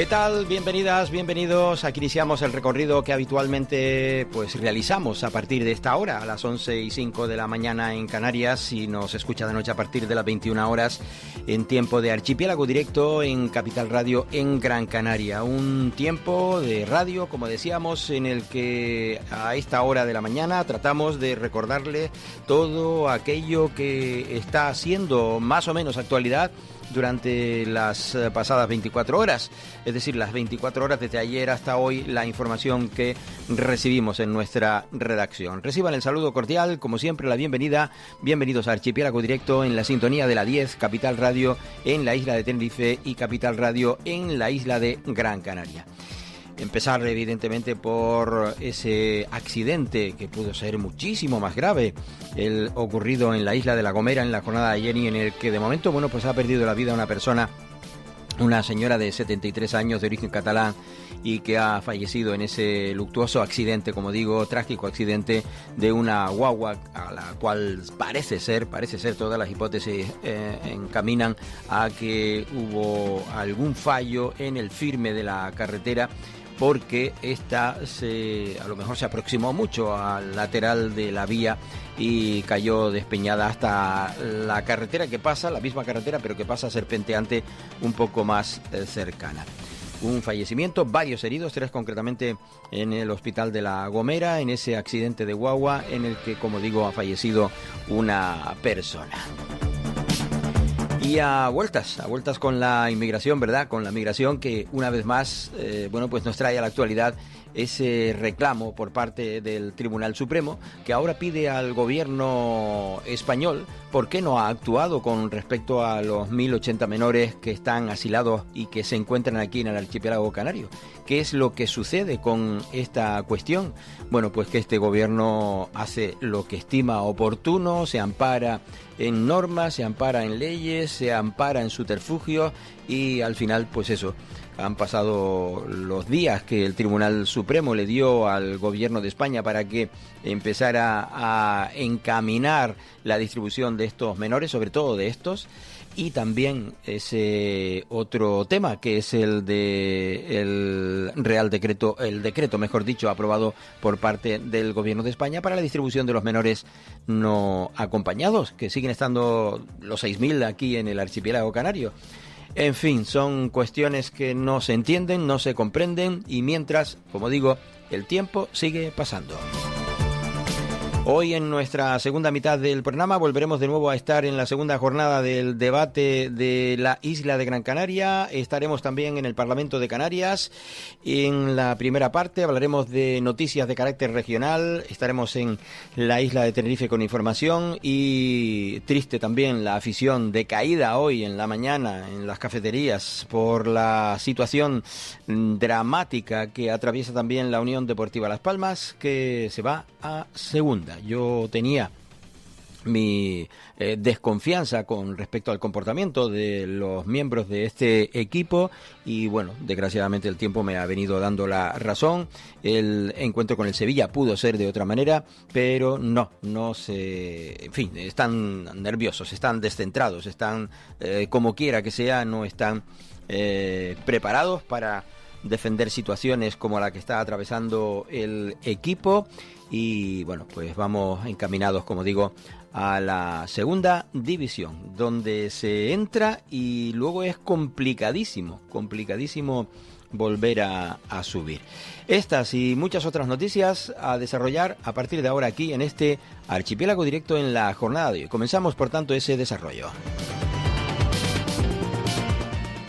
¿Qué tal? Bienvenidas, bienvenidos. Aquí iniciamos el recorrido que habitualmente realizamos a partir de esta hora, a las 11:05 de la mañana en Canarias, y nos escucha de noche a partir de las 21 horas en tiempo de Archipiélago Directo en Capital Radio en Gran Canaria. Un tiempo de radio, como decíamos, en el que a esta hora de la mañana tratamos de recordarle todo aquello que está haciendo más o menos actualidad durante las pasadas 24 horas, es decir, las 24 horas desde ayer hasta hoy, la información que recibimos en nuestra redacción. Reciban el saludo cordial, como siempre, la bienvenida. Bienvenidos a Archipiélago Directo en la sintonía de la 10, Capital Radio en la isla de Tenerife y Capital Radio en la isla de Gran Canaria. Empezar evidentemente por ese accidente que pudo ser muchísimo más grave, el ocurrido en la isla de La Gomera en la jornada de ayer, y en el que de momento ha perdido la vida una persona, una señora de 73 años de origen catalán, y que ha fallecido en ese luctuoso accidente, como digo, trágico accidente de una guagua a la cual parece ser, todas las hipótesis encaminan a que hubo algún fallo en el firme de la carretera, porque esta a lo mejor se aproximó mucho al lateral de la vía y cayó despeñada hasta la carretera que pasa, la misma carretera, pero que pasa serpenteante un poco más cercana. Un fallecimiento, varios heridos, 3 concretamente en el hospital de La Gomera, en ese accidente de guagua en el que, como digo, ha fallecido una persona. Y a vueltas con la inmigración, ¿verdad? Con la migración que una vez más, nos trae a la actualidad ese reclamo por parte del Tribunal Supremo, que ahora pide al gobierno español por qué no ha actuado con respecto a los 1.080 menores que están asilados y que se encuentran aquí en el archipiélago canario. ¿Qué es lo que sucede con esta cuestión? Bueno, pues que este gobierno hace lo que estima oportuno, se ampara en normas, se ampara en leyes, se ampara en subterfugios, y al final, han pasado los días que el Tribunal Supremo le dio al gobierno de España para que empezara a encaminar la distribución de estos menores, sobre todo de estos, y también ese otro tema que es el de el decreto, mejor dicho, aprobado por parte del gobierno de España para la distribución de los menores no acompañados, que siguen estando los 6.000 aquí en el archipiélago canario. En fin, son cuestiones que no se entienden, no se comprenden, y mientras, como digo, el tiempo sigue pasando. Hoy, en nuestra segunda mitad del programa, volveremos de nuevo a estar en la segunda jornada del debate de la isla de Gran Canaria. Estaremos también en el Parlamento de Canarias. En la primera parte hablaremos de noticias de carácter regional. Estaremos en la isla de Tenerife con información, y triste también la afición decaída hoy en la mañana en las cafeterías por la situación dramática que atraviesa también la Unión Deportiva Las Palmas, que se va a segunda. Yo tenía mi desconfianza con respecto al comportamiento de los miembros de este equipo, y desgraciadamente el tiempo me ha venido dando la razón. El encuentro con el Sevilla pudo ser de otra manera, pero están nerviosos, están descentrados, están como quiera que sea, no están preparados para defender situaciones como la que está atravesando el equipo. Y vamos encaminados, como digo, a la segunda división, donde se entra y luego es complicadísimo volver a subir. Estas y muchas otras noticias a desarrollar a partir de ahora aquí en este Archipiélago Directo en la jornada de hoy. Comenzamos, por tanto, ese desarrollo.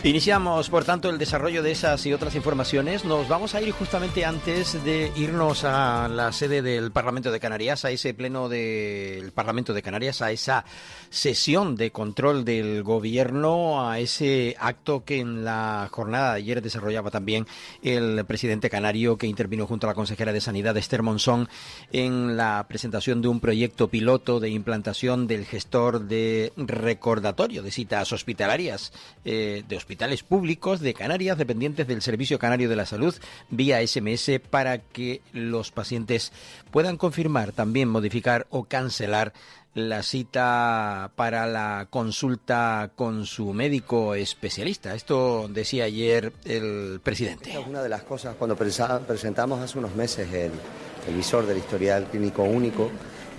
Iniciamos, por tanto, el desarrollo de esas y otras informaciones. Nos vamos a ir justamente antes de irnos a la sede del Parlamento de Canarias, a ese pleno del Parlamento de Canarias, a esa sesión de control del gobierno, a ese acto que en la jornada de ayer desarrollaba también el presidente canario, que intervino junto a la consejera de Sanidad, Esther Monzón, en la presentación de un proyecto piloto de implantación del gestor de recordatorio de citas hospitalarias, hospitales públicos de Canarias dependientes del Servicio Canario de la Salud vía SMS para que los pacientes puedan confirmar, también modificar o cancelar la cita para la consulta con su médico especialista. Esto decía ayer el presidente. Esta es una de las cosas cuando presentamos hace unos meses el visor del historial clínico único.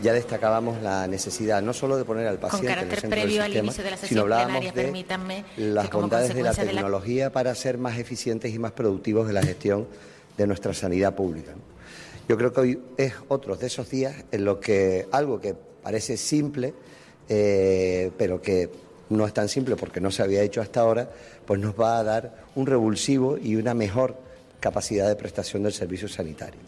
Ya destacábamos la necesidad no solo de poner al paciente en el centro del sistema, sino hablábamos de las bondades de la tecnología para ser más eficientes y más productivos en la gestión de nuestra sanidad pública. Yo creo que hoy es otro de esos días en los que algo que parece simple, pero que no es tan simple porque no se había hecho hasta ahora, pues nos va a dar un revulsivo y una mejor capacidad de prestación del servicio sanitario.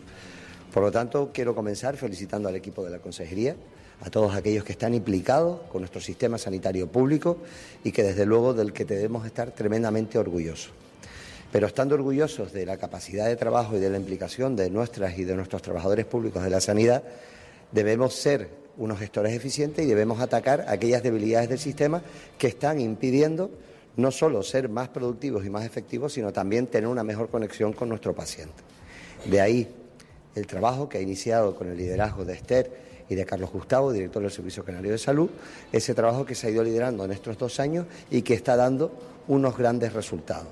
Por lo tanto, quiero comenzar felicitando al equipo de la Consejería, a todos aquellos que están implicados con nuestro sistema sanitario público y que desde luego del que debemos estar tremendamente orgullosos. Pero estando orgullosos de la capacidad de trabajo y de la implicación de nuestras y de nuestros trabajadores públicos de la sanidad, debemos ser unos gestores eficientes y debemos atacar aquellas debilidades del sistema que están impidiendo no solo ser más productivos y más efectivos, sino también tener una mejor conexión con nuestro paciente. De ahí el trabajo que ha iniciado con el liderazgo de Esther y de Carlos Gustavo, director del Servicio Canario de Salud, ese trabajo que se ha ido liderando en estos 2 años y que está dando unos grandes resultados.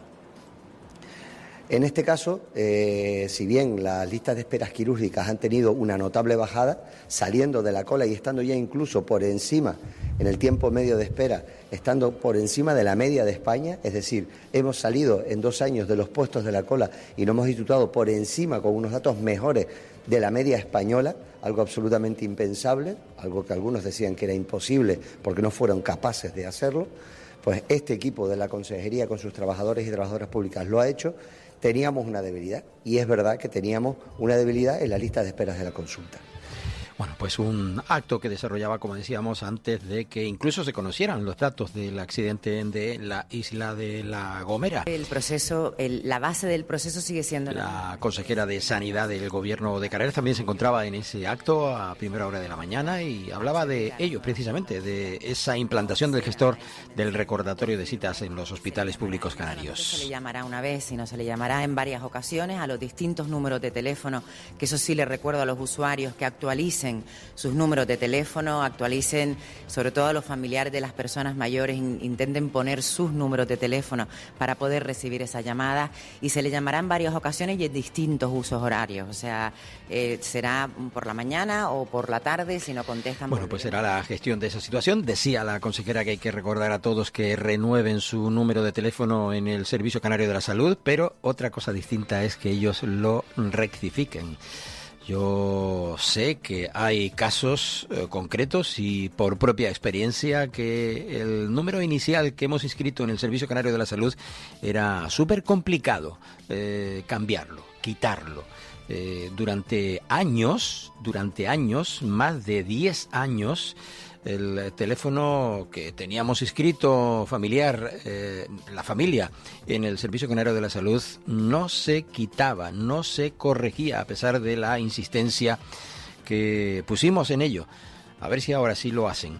En este caso, si bien las listas de esperas quirúrgicas han tenido una notable bajada, saliendo de la cola y estando ya incluso por encima, en el tiempo medio de espera, estando por encima de la media de España, es decir, hemos salido en 2 años de los puestos de la cola y nos hemos situado por encima con unos datos mejores de la media española, algo absolutamente impensable, algo que algunos decían que era imposible porque no fueron capaces de hacerlo, pues este equipo de la Consejería con sus trabajadores y trabajadoras públicas lo ha hecho. Teníamos una debilidad, y es verdad que teníamos una debilidad en la lista de esperas de la consulta. Bueno, pues un acto que desarrollaba, como decíamos, antes de que incluso se conocieran los datos del accidente de la isla de La Gomera. El proceso, la base del proceso sigue siendo la consejera de Sanidad del Gobierno de Canarias también se encontraba en ese acto a primera hora de la mañana y hablaba de ello, precisamente, de esa implantación del gestor del recordatorio de citas en los hospitales públicos canarios. No se le llamará una vez, sino se le llamará en varias ocasiones a los distintos números de teléfono, que eso sí le recuerdo a los usuarios que actualicen sus números de teléfono, actualicen, sobre todo a los familiares de las personas mayores, intenten poner sus números de teléfono para poder recibir esa llamada, y se le llamará en varias ocasiones y en distintos usos horarios, o sea, será por la mañana o por la tarde si no contestan. Bueno, pues será la gestión de esa situación. Decía la consejera que hay que recordar a todos que renueven su número de teléfono en el Servicio Canario de la Salud, pero otra cosa distinta es que ellos lo rectifiquen. Yo sé que hay casos concretos y por propia experiencia que el número inicial que hemos inscrito en el Servicio Canario de la Salud era súper complicado cambiarlo, quitarlo. Durante años, más de 10 años, el teléfono que teníamos inscrito familiar, la familia, en el Servicio Canario de la Salud no se quitaba, no se corregía a pesar de la insistencia que pusimos en ello. A ver si ahora sí lo hacen.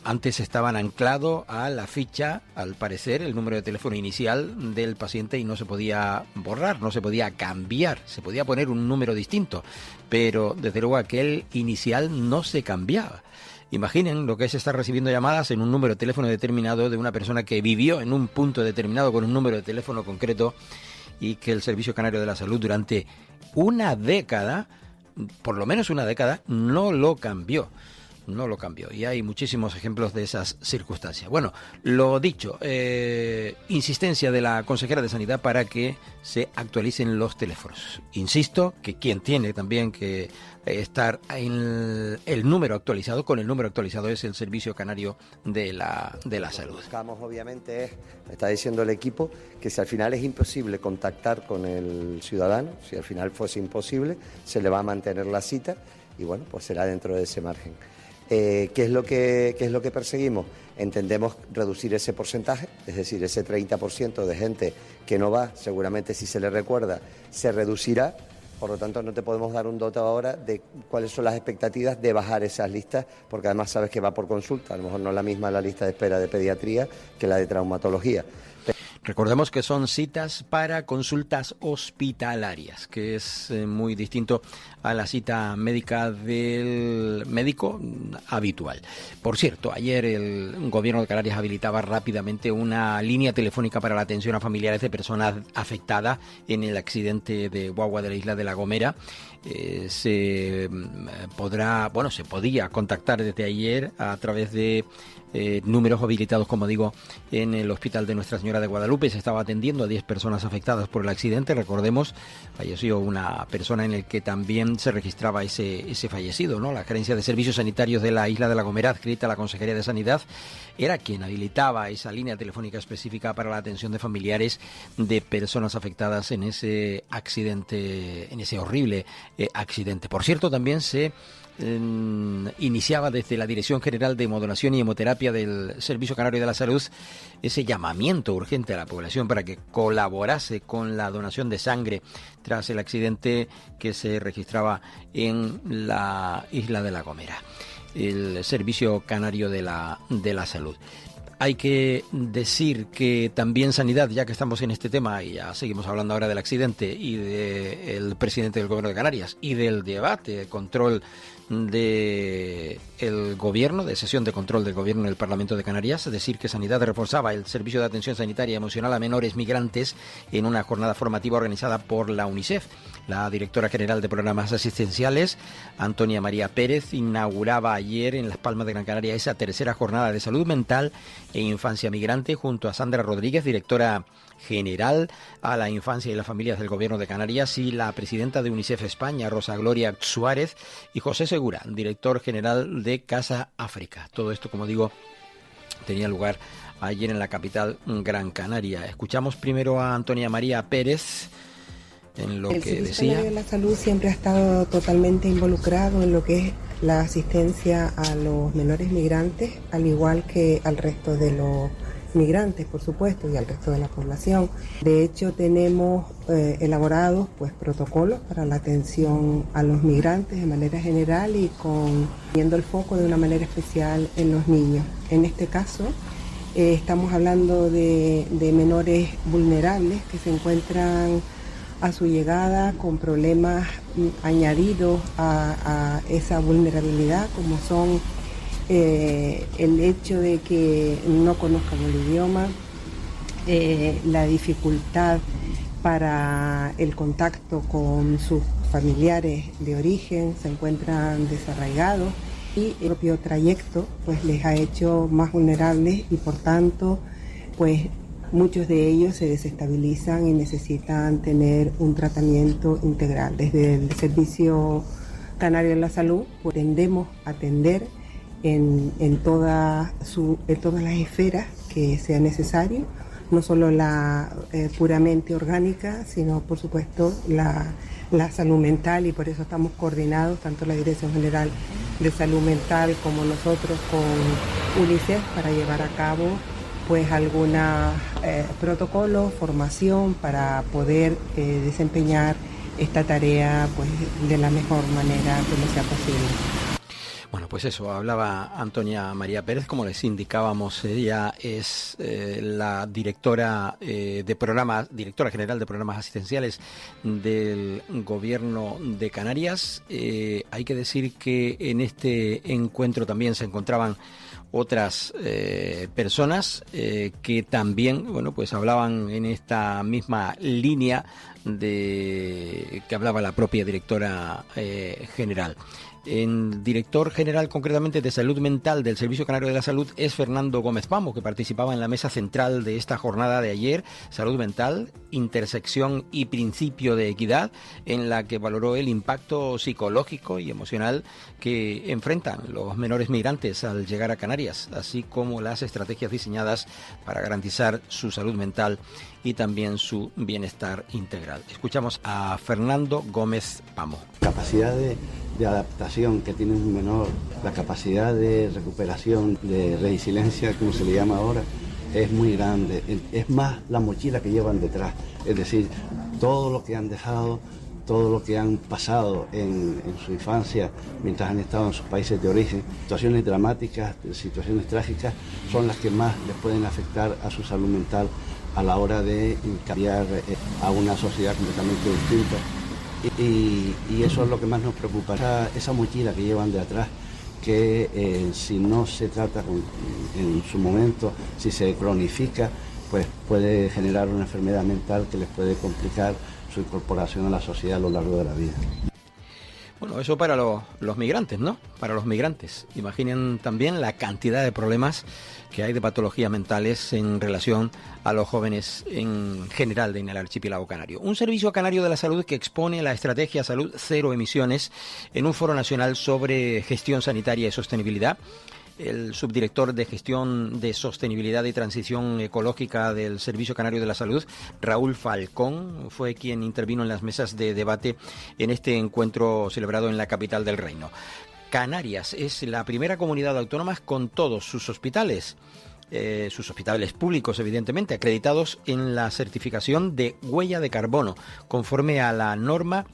Antes estaban anclados a la ficha, al parecer, el número de teléfono inicial del paciente y no se podía borrar, no se podía cambiar, se podía poner un número distinto, pero desde luego aquel inicial no se cambiaba. Imaginen lo que es estar recibiendo llamadas en un número de teléfono determinado de una persona que vivió en un punto determinado con un número de teléfono concreto y que el Servicio Canario de la Salud durante una década, por lo menos una década, no lo cambió. Y hay muchísimos ejemplos de esas circunstancias. Bueno, lo dicho, insistencia de la consejera de Sanidad para que se actualicen los teléfonos. Insisto que quien tiene también que estar en el número actualizado, con el número actualizado, es el Servicio Canario de la Salud. Buscamos, obviamente, me está diciendo el equipo, que si al final es imposible contactar con el ciudadano, si al final fuese imposible, se le va a mantener la cita y bueno, pues será dentro de ese margen. ¿Qué es lo que perseguimos? Entendemos reducir ese porcentaje, es decir, ese 30% de gente que no va, seguramente si se le recuerda, se reducirá. Por lo tanto, no te podemos dar un dato ahora de cuáles son las expectativas de bajar esas listas, porque además sabes que va por consulta. A lo mejor no es la misma la lista de espera de pediatría que la de traumatología. Recordemos que son citas para consultas hospitalarias, que es muy distinto a la cita médica del médico habitual. Por cierto, ayer el Gobierno de Canarias habilitaba rápidamente una línea telefónica para la atención a familiares de personas afectadas en el accidente de guagua de la isla de La Gomera. Se podía contactar desde ayer a través de números habilitados, como digo, en el Hospital de Nuestra Señora de Guadalupe. Se estaba atendiendo a 10 personas afectadas por el accidente. Recordemos, falleció una persona en el que también se registraba ese fallecido, ¿no? La Gerencia de Servicios Sanitarios de la isla de La Gomera, adscrita a la Consejería de Sanidad, era quien habilitaba esa línea telefónica específica para la atención de familiares de personas afectadas en ese accidente, en ese horrible accidente. Por cierto, también se iniciaba desde la Dirección General de Modulación y Hemoterapia del Servicio Canario de la Salud ese llamamiento urgente a la población para que colaborase con la donación de sangre tras el accidente que se registraba en la isla de La Gomera, el Servicio Canario de la Salud. Hay que decir que también Sanidad, ya que estamos en este tema y ya seguimos hablando ahora del accidente y del presidente del Gobierno de Canarias y del debate de control del Gobierno, de sesión de control del Gobierno en el Parlamento de Canarias, decir que Sanidad reforzaba el servicio de atención sanitaria y emocional a menores migrantes en una jornada formativa organizada por la UNICEF. La directora general de Programas Asistenciales, Antonia María Pérez, inauguraba ayer en Las Palmas de Gran Canaria esa tercera jornada de salud mental e infancia migrante junto a Sandra Rodríguez, directora general a la infancia y las familias del Gobierno de Canarias, y la presidenta de UNICEF España, Rosa Gloria Suárez, y José Segura, director general de Casa África. Todo esto, como digo, tenía lugar ayer en la capital Gran Canaria. Escuchamos primero a Antonia María Pérez en lo que decía. El Servicio Canario de la Salud siempre ha estado totalmente involucrado en lo que es la asistencia a los menores migrantes, al igual que al resto de los migrantes, por supuesto, y al resto de la población. De hecho, tenemos elaborados protocolos para la atención a los migrantes de manera general y poniendo el foco de una manera especial en los niños. En este caso, estamos hablando de menores vulnerables que se encuentran a su llegada con problemas añadidos a esa vulnerabilidad, como son el hecho de que no conozcan el idioma, la dificultad para el contacto con sus familiares de origen, se encuentran desarraigados y el propio trayecto les ha hecho más vulnerables y por tanto muchos de ellos se desestabilizan y necesitan tener un tratamiento integral. Desde el Servicio Canario de la Salud tendemos a atender en todas las esferas que sea necesario, no solo la puramente orgánica, sino por supuesto la salud mental, y por eso estamos coordinados, tanto la Dirección General de Salud Mental como nosotros con UNICEF, para llevar a cabo algunos protocolos, formación para poder desempeñar esta tarea de la mejor manera que nos sea posible. Bueno, pues eso, hablaba Antonia María Pérez, como les indicábamos, ella es la directora general de Programas Asistenciales del Gobierno de Canarias. Hay que decir que en este encuentro también se encontraban otras personas que también, hablaban en esta misma línea de que hablaba la propia directora general. El director general concretamente de Salud Mental del Servicio Canario de la Salud es Fernando Gómez Pamo, que participaba en la mesa central de esta jornada de ayer, Salud Mental, Intersección y Principio de Equidad, en la que valoró el impacto psicológico y emocional que enfrentan los menores migrantes al llegar a Canarias, así como las estrategias diseñadas para garantizar su salud mental y también su bienestar integral. Escuchamos a Fernando Gómez Pamo. Capacidad de adaptación que tiene un menor, la capacidad de recuperación, de resiliencia, como se le llama ahora, es muy grande. Es más la mochila que llevan detrás, es decir, todo lo que han dejado, todo lo que han pasado en su infancia mientras han estado en sus países de origen. Situaciones dramáticas, situaciones trágicas son las que más les pueden afectar a su salud mental a la hora de cambiar a una sociedad completamente distinta. Y eso es lo que más nos preocupa, esa mochila que llevan de atrás, que si no se trata en su momento, si se cronifica, pues puede generar una enfermedad mental que les puede complicar su incorporación a la sociedad a lo largo de la vida. Bueno, eso para los migrantes, ¿no? Para los migrantes. Imaginen también la cantidad de problemas que hay de patologías mentales en relación a los jóvenes en general en el archipiélago canario. Un servicio canario de la salud que expone la estrategia Salud Cero Emisiones en un foro nacional sobre gestión sanitaria y sostenibilidad. El subdirector de Gestión de Sostenibilidad y Transición Ecológica del Servicio Canario de la Salud, Raúl Falcón, fue quien intervino en las mesas de debate en este encuentro celebrado en la capital del reino. Canarias es la primera comunidad autónoma con todos sus hospitales públicos, evidentemente, acreditados en la certificación de huella de carbono, conforme a la norma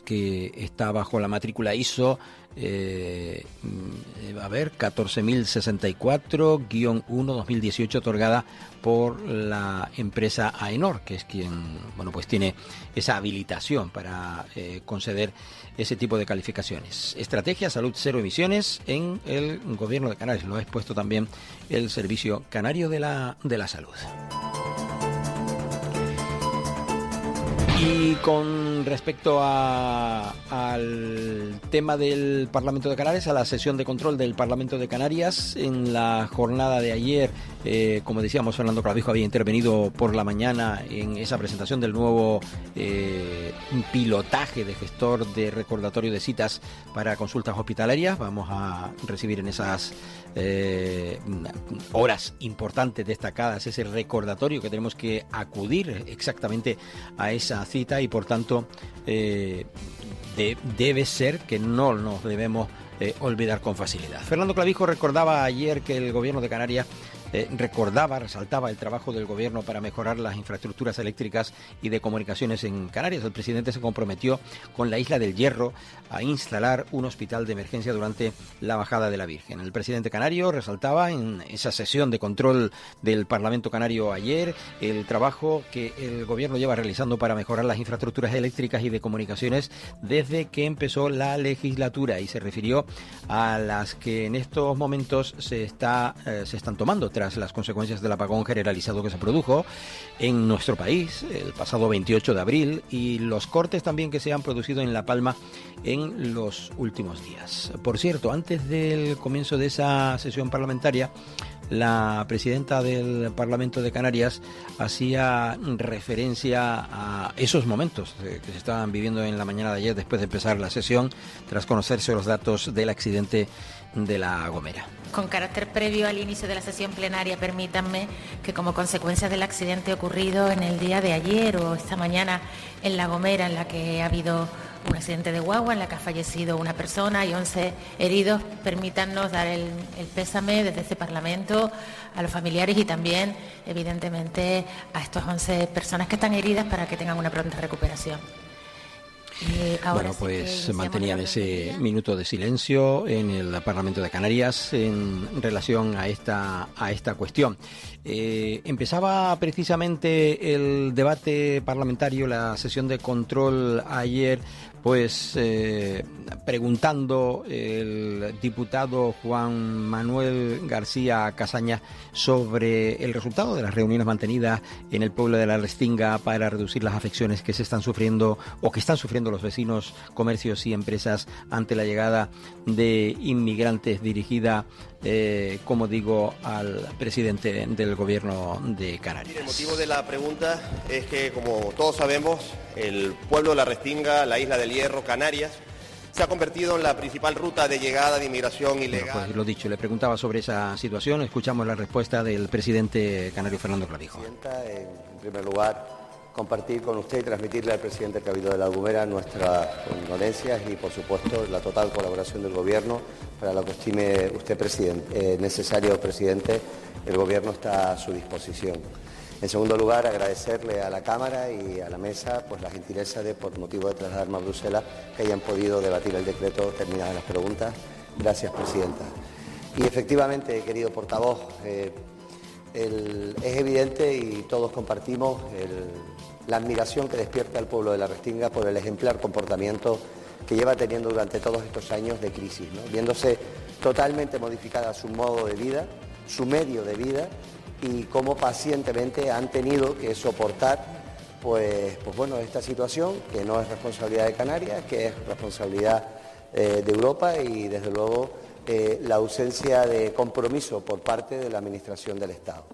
que está bajo la matrícula ISO 14.064-1-2018, otorgada por la empresa AENOR, que es quien pues tiene esa habilitación para conceder ese tipo de calificaciones. Estrategia Salud Cero Emisiones en el Gobierno de Canarias. Lo ha expuesto también el Servicio Canario de la Salud. Y con respecto al tema del Parlamento de Canarias, a la sesión de control del Parlamento de Canarias, en la jornada de ayer, como decíamos, Fernando Clavijo había intervenido por la mañana en esa presentación del nuevo pilotaje de gestor de recordatorio de citas para consultas hospitalarias. Vamos a recibir en esas horas importantes, destacadas, ese recordatorio que tenemos que acudir exactamente a esa cita y por tanto debe ser que no nos debemos olvidar con facilidad. Fernando Clavijo recordaba ayer que el Gobierno de Canarias resaltaba el trabajo del Gobierno para mejorar las infraestructuras eléctricas y de comunicaciones en Canarias. El presidente se comprometió con la Isla del Hierro a instalar un hospital de emergencia durante la bajada de la Virgen. El presidente canario resaltaba en esa sesión de control del Parlamento canario ayer el trabajo que el Gobierno lleva realizando para mejorar las infraestructuras eléctricas y de comunicaciones desde que empezó la legislatura, y se refirió a las que en estos momentos se están tomando tras las consecuencias del apagón generalizado que se produjo en nuestro país el pasado 28 de abril y los cortes también que se han producido en La Palma en los últimos días. Por cierto, antes del comienzo de esa sesión parlamentaria, la presidenta del Parlamento de Canarias hacía referencia a esos momentos que se estaban viviendo en la mañana de ayer después de empezar la sesión, tras conocerse los datos del accidente de La Gomera. Con carácter previo al inicio de la sesión plenaria, permítanme que como consecuencia del accidente ocurrido en el día de ayer o esta mañana en La Gomera, en la que ha habido un accidente de guagua en la que ha fallecido una persona y 11 heridos, permítanos dar el pésame desde este Parlamento a los familiares y también, evidentemente, a estas 11 personas que están heridas para que tengan una pronta recuperación. Bueno, pues se mantenían ese minuto de silencio en el Parlamento de Canarias en relación a esta cuestión. Empezaba precisamente el debate parlamentario, la sesión de control ayer, pues preguntando el diputado Juan Manuel García Casaña sobre el resultado de las reuniones mantenidas en el pueblo de La Restinga para reducir las afecciones que se están sufriendo o que están sufriendo los vecinos, comercios y empresas ante la llegada de inmigrantes dirigida, como digo, al presidente del Gobierno de Canarias. El motivo de la pregunta es que, como todos sabemos, el pueblo de La Restinga, la Isla del Hierro, Canarias, se ha convertido en la principal ruta de llegada de inmigración ilegal. Bueno, pues lo dicho, le preguntaba sobre esa situación. Escuchamos la respuesta del presidente canario, Fernando Clavijo. En primer lugar, compartir con usted y transmitirle al presidente Cabildo de La Gomera nuestras condolencias y, por supuesto, la total colaboración del Gobierno para lo que estime usted necesario, presidente. El Gobierno está a su disposición. En segundo lugar, agradecerle a la Cámara y a la Mesa pues la gentileza de, por motivo de trasladarme a Bruselas, que hayan podido debatir el decreto terminadas las preguntas. Gracias, presidenta. Y efectivamente, querido portavoz, Es evidente y todos compartimos la admiración que despierta el pueblo de La Restinga por el ejemplar comportamiento que lleva teniendo durante todos estos años de crisis, ¿no? Viéndose totalmente modificada su modo de vida, su medio de vida, y cómo pacientemente han tenido que soportar pues bueno, esta situación, que no es responsabilidad de Canarias, que es responsabilidad de Europa y desde luego la ausencia de compromiso por parte de la Administración del Estado.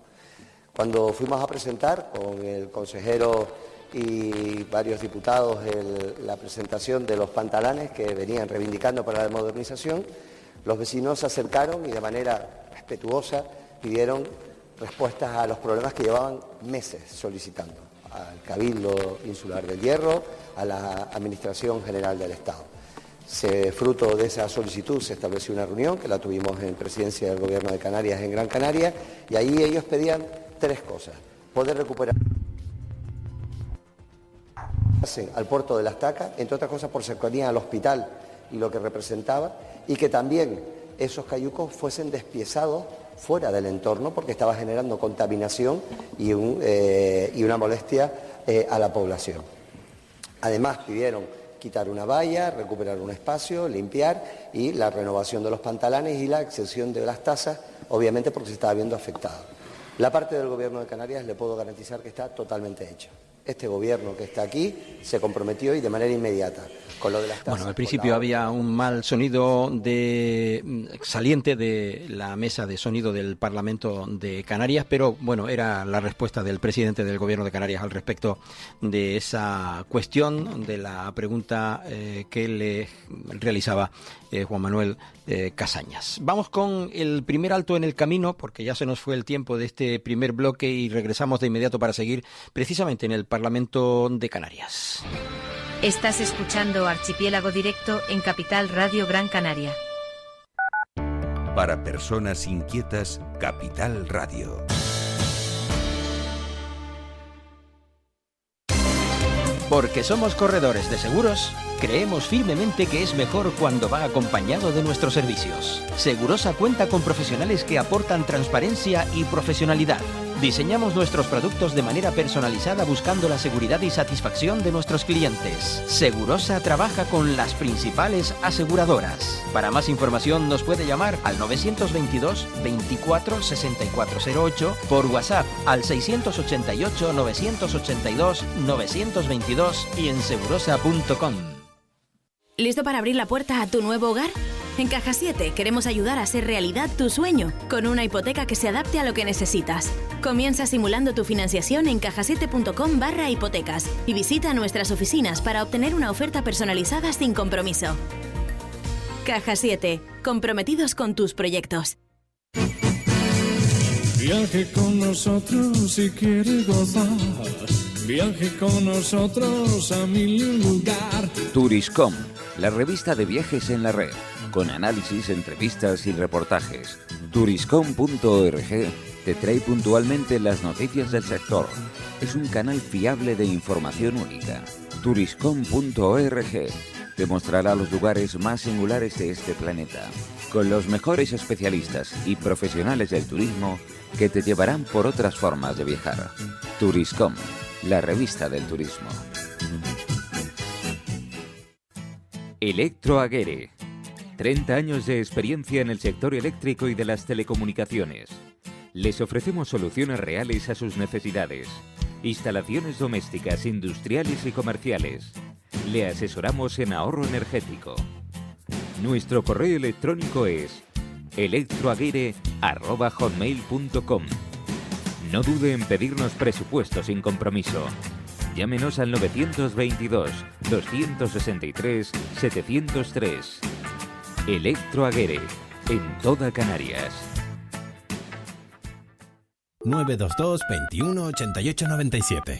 Cuando fuimos a presentar con el consejero y varios diputados la presentación de los pantalanes que venían reivindicando para la modernización, los vecinos se acercaron y de manera respetuosa pidieron respuestas a los problemas que llevaban meses solicitando al Cabildo Insular del Hierro, a la Administración General del Estado. Fruto de esa solicitud se estableció una reunión que la tuvimos en presidencia del Gobierno de Canarias en Gran Canaria, y ahí ellos pedían 3 cosas: poder recuperar al puerto de La Estaca, entre otras cosas por cercanía al hospital y lo que representaba, y que también esos cayucos fuesen despiezados fuera del entorno porque estaba generando contaminación y una molestia a la población. Además pidieron quitar una valla, recuperar un espacio, limpiar, y la renovación de los pantalanes y la exención de las tasas, obviamente porque se estaba viendo afectado. La parte del Gobierno de Canarias le puedo garantizar que está totalmente hecha. Este gobierno que está aquí se comprometió y de manera inmediata con lo de las tasas. Bueno, al principio había un mal sonido saliente de la mesa de sonido del Parlamento de Canarias, pero bueno, era la respuesta del presidente del Gobierno de Canarias al respecto de esa cuestión, de la pregunta que le realizaba Juan Manuel Casañas. Vamos con el primer alto en el camino, porque ya se nos fue el tiempo de este primer bloque y regresamos de inmediato para seguir precisamente en el Parlamento de Canarias. Estás escuchando Archipiélago Directo en Capital Radio Gran Canaria. Para personas inquietas, Capital Radio. Porque somos corredores de seguros, creemos firmemente que es mejor cuando va acompañado de nuestros servicios. Segurosa cuenta con profesionales que aportan transparencia y profesionalidad. Diseñamos nuestros productos de manera personalizada buscando la seguridad y satisfacción de nuestros clientes. Segurosa trabaja con las principales aseguradoras. Para más información nos puede llamar al 922 24 6408, por WhatsApp al 688 982 922 y en segurosa.com. ¿Listo para abrir la puerta a tu nuevo hogar? En Caja 7 queremos ayudar a hacer realidad tu sueño con una hipoteca que se adapte a lo que necesitas. Comienza simulando tu financiación en cajasiete.com/hipotecas y visita nuestras oficinas para obtener una oferta personalizada sin compromiso. Caja 7, comprometidos con tus proyectos. Viaje con nosotros si quiere gozar. Viaje con nosotros a mil lugar. Turiscom, la revista de viajes en la red, con análisis, entrevistas y reportajes. Turiscom.org te trae puntualmente las noticias del sector. Es un canal fiable de información única. Turiscom.org te mostrará los lugares más singulares de este planeta, con los mejores especialistas y profesionales del turismo que te llevarán por otras formas de viajar. Turiscom, la revista del turismo. Electroaguere. 30 años de experiencia en el sector eléctrico y de las telecomunicaciones. Les ofrecemos soluciones reales a sus necesidades. Instalaciones domésticas, industriales y comerciales. Le asesoramos en ahorro energético. Nuestro correo electrónico es electroaguere@hotmail.com. No dude en pedirnos presupuesto sin compromiso. Llámenos al 922 263 703. Electroaguere, en toda Canarias. 922 21 88 97.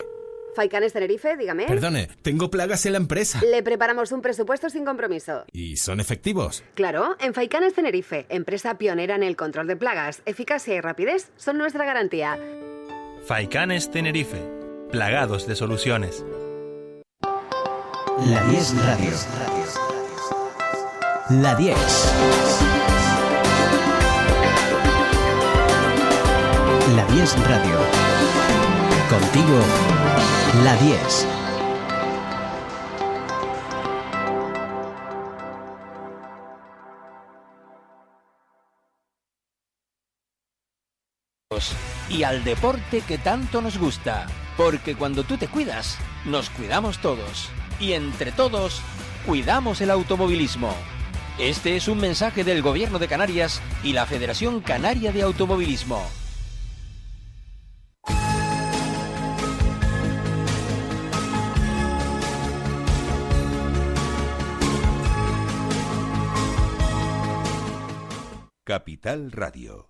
Faicanes Tenerife, dígame. Perdone, tengo plagas en la empresa. Le preparamos un presupuesto sin compromiso. ¿Y son efectivos? Claro, en Faicanes Tenerife, empresa pionera en el control de plagas. Eficacia y rapidez son nuestra garantía. Faicanes Tenerife, plagados de soluciones. La 10 Radio. La 10. La 10 Radio. Contigo, La 10. Y al deporte que tanto nos gusta, porque cuando tú te cuidas, nos cuidamos todos. Y entre todos, cuidamos el automovilismo. Este es un mensaje del Gobierno de Canarias y la Federación Canaria de Automovilismo. Capital Radio.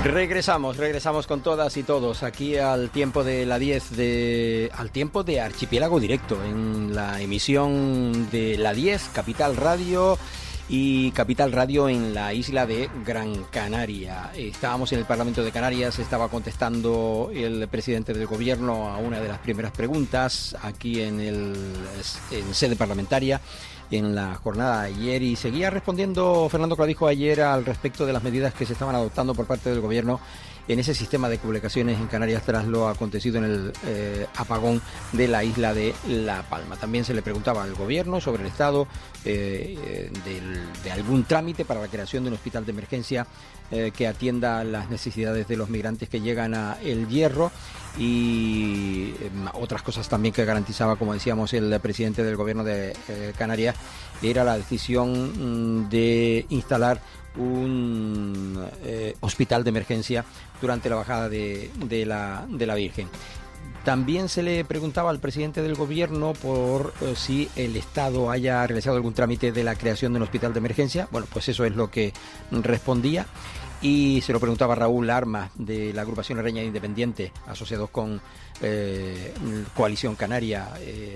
Regresamos con todas y todos aquí al tiempo de la 10, al tiempo de Archipiélago Directo, en la emisión de la 10, Capital Radio y Capital Radio en la isla de Gran Canaria. Estábamos en el Parlamento de Canarias, estaba contestando el presidente del Gobierno a una de las primeras preguntas aquí en sede parlamentaria en la jornada de ayer, y seguía respondiendo Fernando Clavijo ayer al respecto de las medidas que se estaban adoptando por parte del Gobierno en ese sistema de comunicaciones en Canarias tras lo acontecido en el apagón de la isla de La Palma. También se le preguntaba al Gobierno sobre el estado de algún trámite para la creación de un hospital de emergencia que atienda las necesidades de los migrantes que llegan a El Hierro, y otras cosas también que garantizaba, como decíamos, el presidente del Gobierno de Canarias, era la decisión de instalar un hospital de emergencia durante la bajada de la Virgen. También se le preguntaba al presidente del Gobierno por si el Estado haya realizado algún trámite de la creación de un hospital de emergencia. Bueno, pues eso es lo que respondía. Y se lo preguntaba Raúl Armas, de la agrupación Reña Independiente, asociados con Coalición Canaria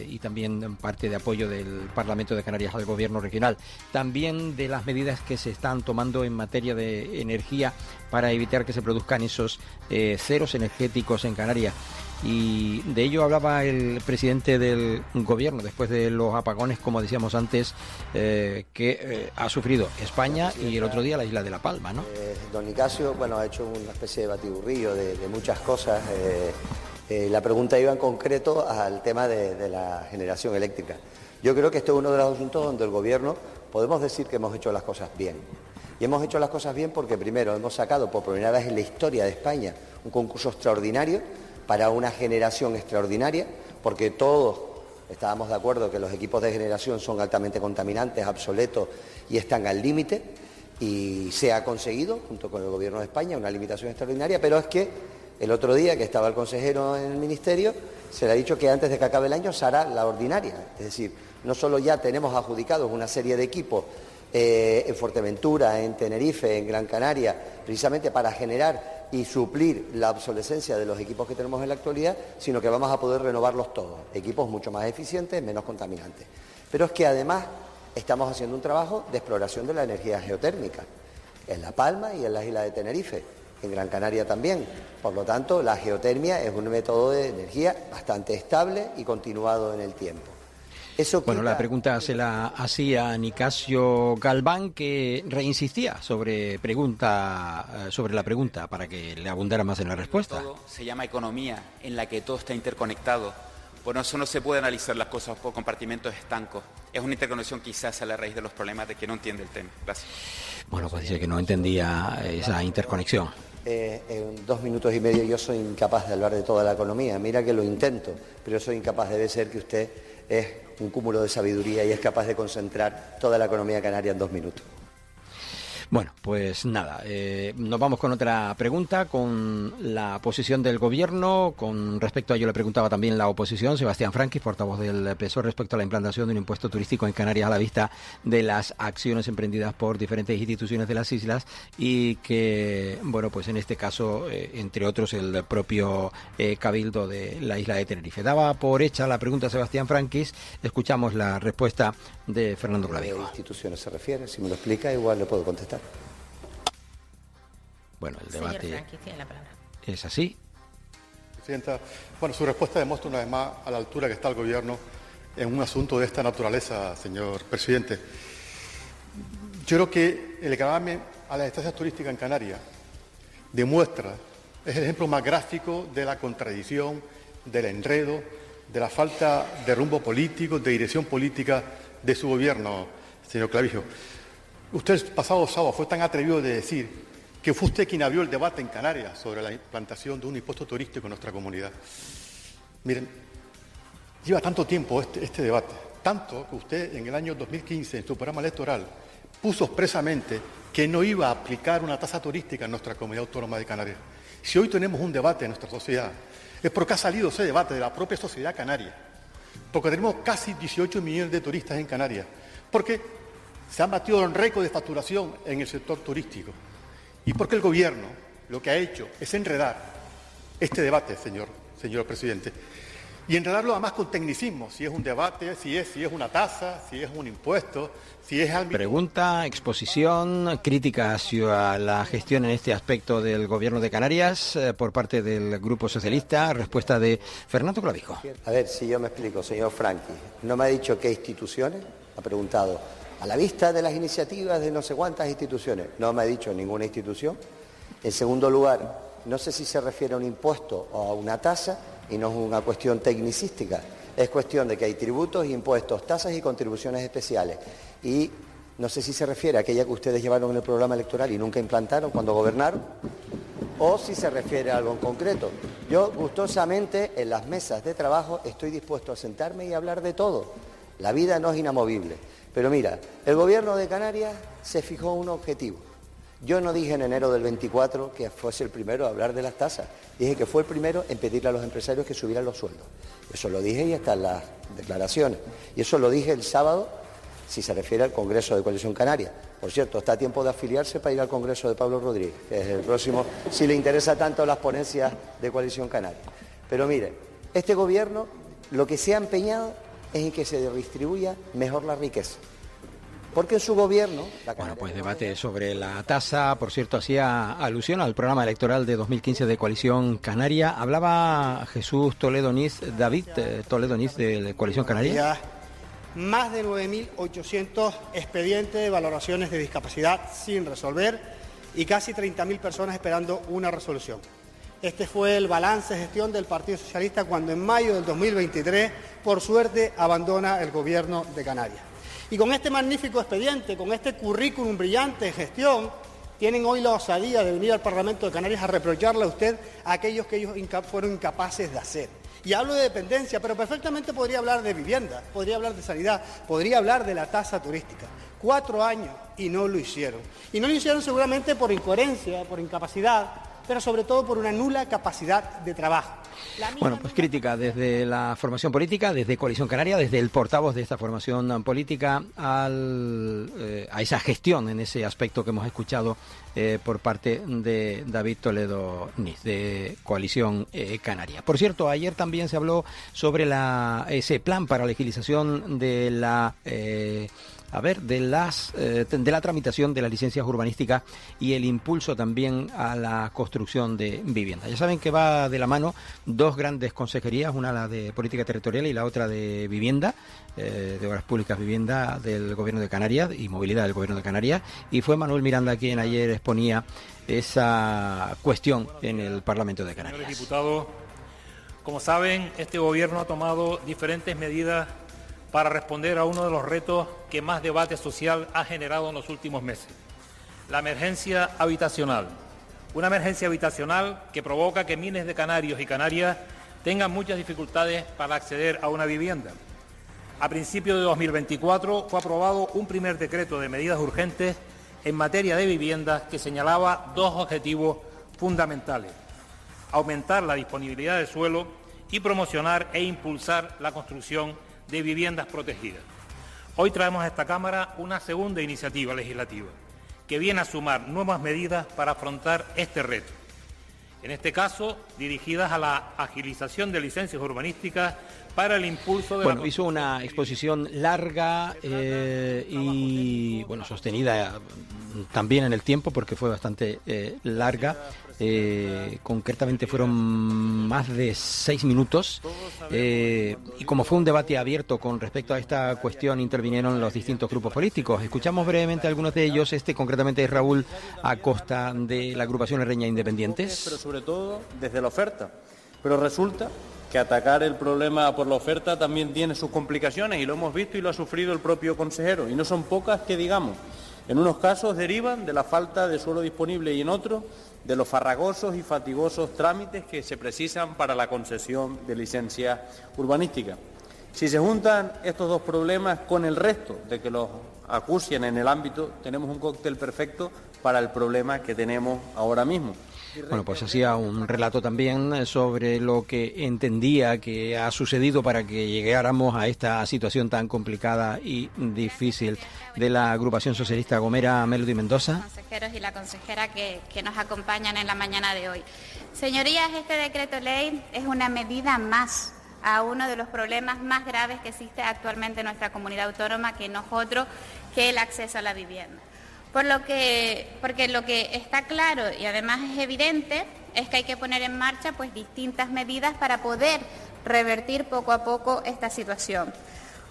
y también parte de apoyo del Parlamento de Canarias al Gobierno regional. También de las medidas que se están tomando en materia de energía para evitar que se produzcan esos ceros energéticos en Canarias. Y de ello hablaba el presidente del Gobierno después de los apagones, como decíamos antes, que ha sufrido España y el otro día la isla de La Palma, ¿no? Don Nicasio, ha hecho una especie de batiburrillo de muchas cosas. La pregunta iba en concreto al tema de la generación eléctrica. Yo creo que este es uno de los asuntos donde el Gobierno podemos decir que hemos hecho las cosas bien. Y hemos hecho las cosas bien porque, primero, hemos sacado por primera vez en la historia de España un concurso extraordinario para una generación extraordinaria, porque todos estábamos de acuerdo que los equipos de generación son altamente contaminantes, obsoletos y están al límite, y se ha conseguido, junto con el Gobierno de España, una limitación extraordinaria, pero es que el otro día que estaba el consejero en el Ministerio, se le ha dicho que antes de que acabe el año se hará la ordinaria. Es decir, no solo ya tenemos adjudicados una serie de equipos en Fuerteventura, en Tenerife, en Gran Canaria, precisamente para generar y suplir la obsolescencia de los equipos que tenemos en la actualidad, sino que vamos a poder renovarlos todos, equipos mucho más eficientes, menos contaminantes. Pero es que además estamos haciendo un trabajo de exploración de la energía geotérmica, en La Palma y en las islas de Tenerife, en Gran Canaria también. Por lo tanto, la geotermia es un método de energía bastante estable y continuado en el tiempo. Bueno, la pregunta se la hacía Nicasio Galván, que reinsistía sobre la pregunta para que le abundara más en la respuesta. Todo se llama economía, en la que todo está interconectado. Por eso no se puede analizar las cosas por compartimentos estancos. Es una interconexión quizás a la raíz de los problemas de que no entiende el tema. Gracias. Bueno, pues dice que no entendía esa interconexión. En 2 minutos y medio yo soy incapaz de hablar de toda la economía. Mira que lo intento, pero soy incapaz. Debe ser que usted es un cúmulo de sabiduría y es capaz de concentrar toda la economía canaria en 2 minutos. Bueno, pues nada, nos vamos con otra pregunta, con la posición del Gobierno. Con respecto a ello le preguntaba también la oposición, Sebastián Franquis, portavoz del PSOE, respecto a la implantación de un impuesto turístico en Canarias a la vista de las acciones emprendidas por diferentes instituciones de las islas, y que, bueno, pues en este caso, entre otros, el propio Cabildo de la isla de Tenerife. Daba por hecha la pregunta a Sebastián Franquis. Escuchamos la respuesta de Fernando Clavijo. ¿A qué instituciones se refiere? Si me lo explica, igual le puedo contestar. Bueno, el debate... Señor Franqui, tiene la palabra. ¿Es así? Presidenta, bueno, su respuesta demuestra una vez más a la altura que está el Gobierno en un asunto de esta naturaleza, señor presidente. Yo creo que el gravamen a las estancias turísticas en Canarias demuestra, es el ejemplo más gráfico de la contradicción, del enredo, de la falta de rumbo político, de dirección política de su Gobierno, señor Clavijo. Usted el pasado sábado fue tan atrevido de decir que fue usted quien abrió el debate en Canarias sobre la implantación de un impuesto turístico en nuestra comunidad. Miren, lleva tanto tiempo este debate, tanto que usted en el año 2015, en su programa electoral, puso expresamente que no iba a aplicar una tasa turística en nuestra comunidad autónoma de Canarias. Si hoy tenemos un debate en nuestra sociedad, es porque ha salido ese debate de la propia sociedad canaria, porque tenemos casi 18 millones de turistas en Canarias, porque se ha batido el récord de facturación en el sector turístico. Y porque el Gobierno lo que ha hecho es enredar este debate, señor presidente, y enredarlo además con tecnicismo, si es un debate, si es una tasa, si es un impuesto, si es ámbito... Pregunta, exposición, crítica hacia la gestión en este aspecto del Gobierno de Canarias por parte del Grupo Socialista. Respuesta de Fernando Clavijo. A ver si yo me explico, señor Franqui. No me ha dicho qué instituciones, ha preguntado a la vista de las iniciativas de no sé cuántas instituciones. No me ha dicho ninguna institución. En segundo lugar, no sé si se refiere a un impuesto o a una tasa, y no es una cuestión tecnicística, es cuestión de que hay tributos, impuestos, tasas y contribuciones especiales. Y no sé si se refiere a aquella que ustedes llevaron en el programa electoral y nunca implantaron cuando gobernaron, o si se refiere a algo en concreto. Yo, gustosamente, en las mesas de trabajo estoy dispuesto a sentarme y hablar de todo. La vida no es inamovible. Pero mira, el Gobierno de Canarias se fijó un objetivo. Yo no dije en enero del 24 que fuese el primero a hablar de las tasas. Dije que fue el primero en pedirle a los empresarios que subieran los sueldos. Eso lo dije y están las declaraciones. Y eso lo dije el sábado, si se refiere al Congreso de Coalición Canaria. Por cierto, está a tiempo de afiliarse para ir al Congreso de Pablo Rodríguez, que es el próximo, si le interesa tanto las ponencias de Coalición Canaria. Pero mire, este Gobierno lo que se ha empeñado es en que se redistribuya mejor la riqueza. Porque en su gobierno... Bueno, pues debate sobre la tasa, por cierto, hacía alusión al programa electoral de 2015 de Coalición Canaria. Hablaba Jesús Toledo Niz, David Toledo Niz de Coalición Canaria. Más de 9.800 expedientes de valoraciones de discapacidad sin resolver y casi 30.000 personas esperando una resolución. Este fue el balance de gestión del Partido Socialista cuando en mayo del 2023, por suerte, abandona el Gobierno de Canarias. Y con este magnífico expediente, con este currículum brillante de gestión, tienen hoy la osadía de venir al Parlamento de Canarias a reprocharle a usted a aquellos que ellos fueron incapaces de hacer. Y hablo de dependencia, pero perfectamente podría hablar de vivienda, podría hablar de sanidad, podría hablar de la tasa turística. 4 años y no lo hicieron. Y no lo hicieron seguramente por incoherencia, por incapacidad, pero sobre todo por una nula capacidad de trabajo. Bueno, pues crítica desde la formación política, desde Coalición Canaria, desde el portavoz de esta formación política a esa gestión en ese aspecto que hemos escuchado por parte de David Toledo Niz, de Coalición Canaria. Por cierto, ayer también se habló sobre ese plan para la agilización de la tramitación de las licencias urbanísticas y el impulso también a la construcción de vivienda. Ya saben que va de la mano dos grandes consejerías, una la de Política Territorial y la otra de Vivienda, de Obras Públicas, Vivienda del Gobierno de Canarias y Movilidad del Gobierno de Canarias, y fue Manuel Miranda quien ayer exponía esa cuestión en el Parlamento de Canarias. Señores diputados, como saben, este Gobierno ha tomado diferentes medidas para responder a uno de los retos que más debate social ha generado en los últimos meses, la emergencia habitacional. Una emergencia habitacional que provoca que miles de canarios y canarias tengan muchas dificultades para acceder a una vivienda. A principios de 2024 fue aprobado un primer decreto de medidas urgentes en materia de viviendas que señalaba dos objetivos fundamentales: aumentar la disponibilidad de suelo y promocionar e impulsar la construcción de viviendas protegidas. Hoy traemos a esta Cámara una segunda iniciativa legislativa que viene a sumar nuevas medidas para afrontar este reto. en este caso dirigidas a la agilización de licencias urbanísticas para el impulso de hizo una exposición larga y sostenida también en el tiempo, porque fue bastante larga. Concretamente fueron más de 6 minutos y como fue un debate abierto con respecto a esta cuestión, intervinieron los distintos grupos políticos. Escuchamos brevemente algunos de ellos. Concretamente es Raúl Acosta, de la agrupación Herreña Independientes. Pero sobre todo desde la oferta. Pero resulta que atacar el problema por la oferta también tiene sus complicaciones, y lo hemos visto y lo ha sufrido el propio consejero, y no son pocas que digamos. En unos casos derivan de la falta de suelo disponible y en otros de los farragosos y fatigosos trámites que se precisan para la concesión de licencias urbanísticas. Si se juntan estos dos problemas con el resto de que los acucian en el ámbito, tenemos un cóctel perfecto para el problema que tenemos ahora mismo. Pues hacía un relato también sobre lo que entendía que ha sucedido para que llegáramos a esta situación tan complicada y difícil. De la agrupación socialista Gomera, Melody Mendoza. Los consejeros y la consejera que nos acompañan en la mañana de hoy. Señorías, este decreto ley es una medida más a uno de los problemas más graves que existe actualmente en nuestra comunidad autónoma, que no es otro que el acceso a la vivienda. Porque lo que está claro y además es evidente es que hay que poner en marcha distintas medidas para poder revertir poco a poco esta situación.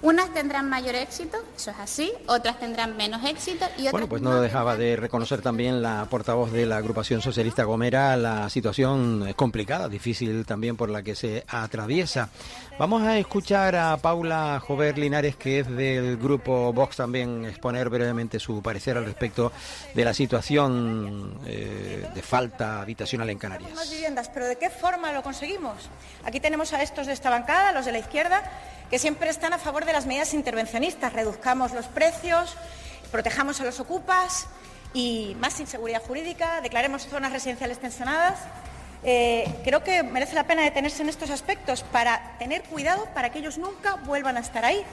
Unas tendrán mayor éxito, eso es así, otras tendrán menos éxito y otras no dejaba de reconocer también la portavoz de la agrupación socialista Gomera la situación complicada, difícil también por la que se atraviesa. Vamos a escuchar a Paula Jover Linares, que es del grupo Vox, también exponer brevemente su parecer al respecto de la situación de falta habitacional en Canarias. Más viviendas, pero ¿de qué forma lo conseguimos? Aquí tenemos a estos de esta bancada, los de la izquierda, que siempre están a favor de las medidas intervencionistas. Reduzcamos los precios, protejamos a los ocupas y más inseguridad jurídica, declaremos zonas residenciales tensionadas. Creo que merece la pena detenerse en estos aspectos para tener cuidado para que ellos nunca vuelvan a estar ahí.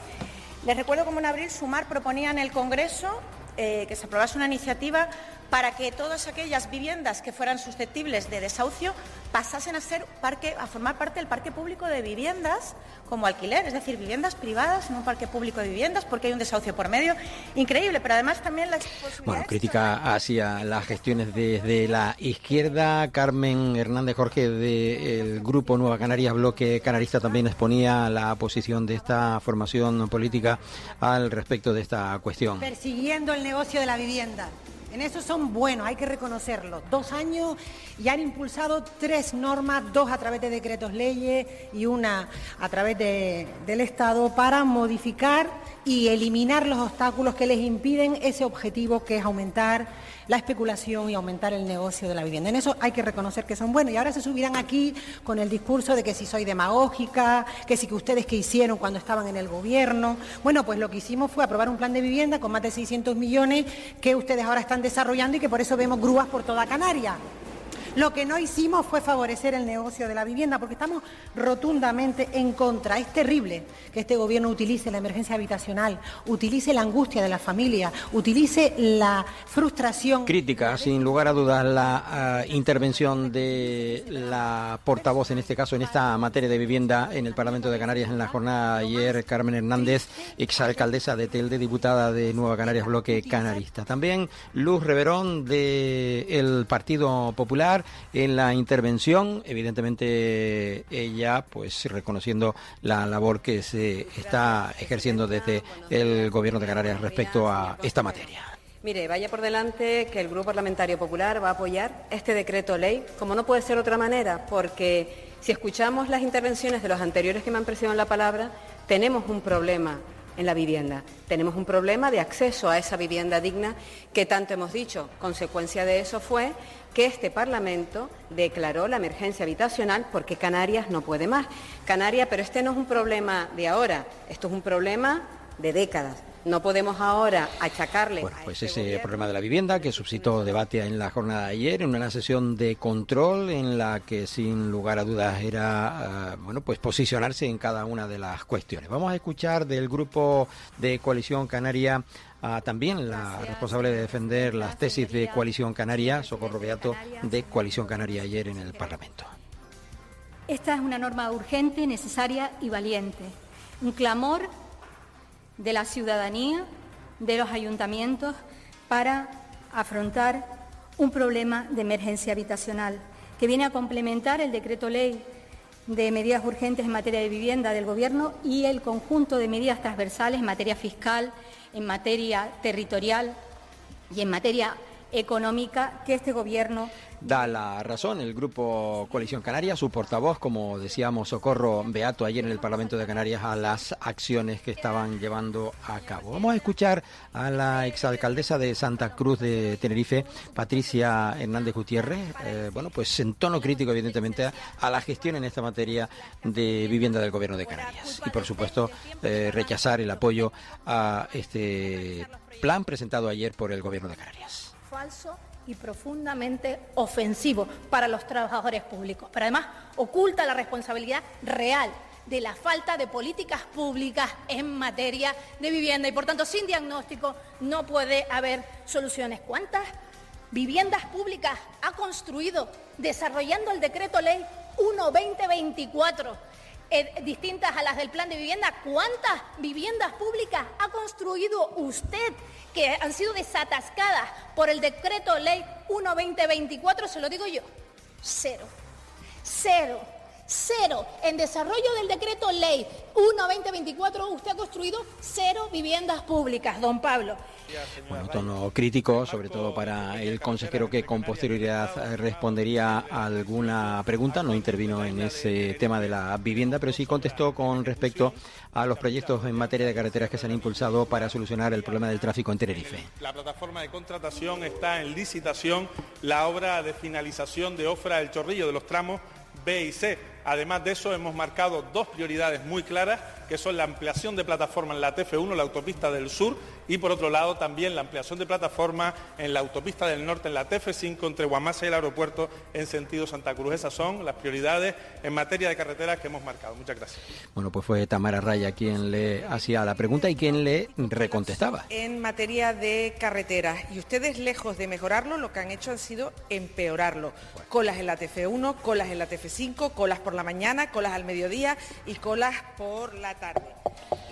Les recuerdo cómo en abril Sumar proponía en el Congreso que se aprobase una iniciativa para que todas aquellas viviendas que fueran susceptibles de desahucio pasasen a formar parte del parque público de viviendas como alquiler, es decir, viviendas privadas en un parque público de viviendas, porque hay un desahucio por medio increíble, pero además también las posibilidades... Crítica hacia las gestiones desde la izquierda. Carmen Hernández Jorge, del Grupo Nueva Canarias, Bloque Canarista, también exponía la posición de esta formación política al respecto de esta cuestión. Persiguiendo el negocio de la vivienda. En eso son buenos, hay que reconocerlo. 2 años y han impulsado 3 normas, 2 a través de decretos leyes y una a través del Estado, para modificar y eliminar los obstáculos que les impiden ese objetivo, que es aumentar la especulación y aumentar el negocio de la vivienda. En eso hay que reconocer que son buenos. Y ahora se subirán aquí con el discurso de que si soy demagógica, que si que ustedes qué hicieron cuando estaban en el gobierno. Bueno, pues lo que hicimos fue aprobar un plan de vivienda con más de 600 millones que ustedes ahora están desarrollando y que por eso vemos grúas por toda Canarias. Lo que no hicimos fue favorecer el negocio de la vivienda, porque estamos rotundamente en contra. Es terrible que este gobierno utilice la emergencia habitacional, utilice la angustia de la familia, utilice la frustración. Crítica, sin lugar a dudas, la intervención de la portavoz, en este caso, en esta materia de vivienda en el Parlamento de Canarias en la jornada de ayer, Carmen Hernández, exalcaldesa de Telde, diputada de Nueva Canarias, Bloque Canarista. También Luz Reverón, del Partido Popular, en la intervención, evidentemente ella reconociendo la labor que se está ejerciendo desde el Gobierno de Canarias respecto a esta materia. Mire, vaya por delante que el Grupo Parlamentario Popular va a apoyar este decreto ley, como no puede ser de otra manera, porque si escuchamos las intervenciones de los anteriores que me han precedido en la palabra, tenemos un problema en la vivienda. Tenemos un problema de acceso a esa vivienda digna que tanto hemos dicho. Consecuencia de eso fue que este Parlamento declaró la emergencia habitacional porque Canarias no puede más. Canarias, pero este no es un problema de ahora, esto es un problema de décadas. No podemos ahora achacarle... Bueno, pues ese problema de la vivienda que suscitó debate en la jornada de ayer, en una sesión de control en la que sin lugar a dudas era, pues posicionarse en cada una de las cuestiones. Vamos a escuchar del grupo de Coalición Canaria también la responsable de defender las tesis de Coalición Canaria, Socorro Beato, de Coalición Canaria ayer en el Parlamento. Esta es una norma urgente, necesaria y valiente. Un clamor de la ciudadanía, de los ayuntamientos, para afrontar un problema de emergencia habitacional que viene a complementar el decreto ley de medidas urgentes en materia de vivienda del Gobierno y el conjunto de medidas transversales en materia fiscal, en materia territorial y en materia económica que este Gobierno da la razón el Grupo Coalición Canaria, su portavoz, como decíamos, Socorro Beato, ayer en el Parlamento de Canarias, a las acciones que estaban llevando a cabo. Vamos a escuchar a la exalcaldesa de Santa Cruz de Tenerife, Patricia Hernández Gutiérrez, pues en tono crítico, evidentemente, a la gestión en esta materia de vivienda del Gobierno de Canarias. Y, por supuesto, rechazar el apoyo a este plan presentado ayer por el Gobierno de Canarias. Falso y profundamente ofensivo para los trabajadores públicos, pero además oculta la responsabilidad real de la falta de políticas públicas en materia de vivienda y, por tanto, sin diagnóstico no puede haber soluciones. ¿Cuántas viviendas públicas ha construido desarrollando el decreto ley 1/2024? Distintas a las del plan de vivienda? ¿Cuántas viviendas públicas ha construido usted que han sido desatascadas por el decreto ley 1/2024? Se lo digo yo, cero. En desarrollo del decreto ley 1/2024 usted ha construido 0 viviendas públicas, don Pablo. Bueno, tono crítico, sobre todo para el consejero que con posterioridad respondería a alguna pregunta. No intervino en ese tema de la vivienda, pero sí contestó con respecto a los proyectos en materia de carreteras que se han impulsado para solucionar el problema del tráfico en Tenerife. La plataforma de contratación está en licitación, la obra de finalización de Ofra del Chorrillo de los tramos B y C. Además de eso, hemos marcado 2 prioridades muy claras, que son la ampliación de plataforma en la TF1, la autopista del sur, y por otro lado también la ampliación de plataforma en la autopista del norte, en la TF5, entre Guamasa y el aeropuerto, en sentido Santa Cruz. Esas son las prioridades en materia de carreteras que hemos marcado. Muchas gracias. Bueno, pues fue Tamara Raya quien le hacía la pregunta y quien le recontestaba. En materia de carreteras, y ustedes, lejos de mejorarlo, lo que han hecho han sido empeorarlo. Colas en la TF1, colas en la TF5, colas por la mañana, colas al mediodía y colas por la tarde.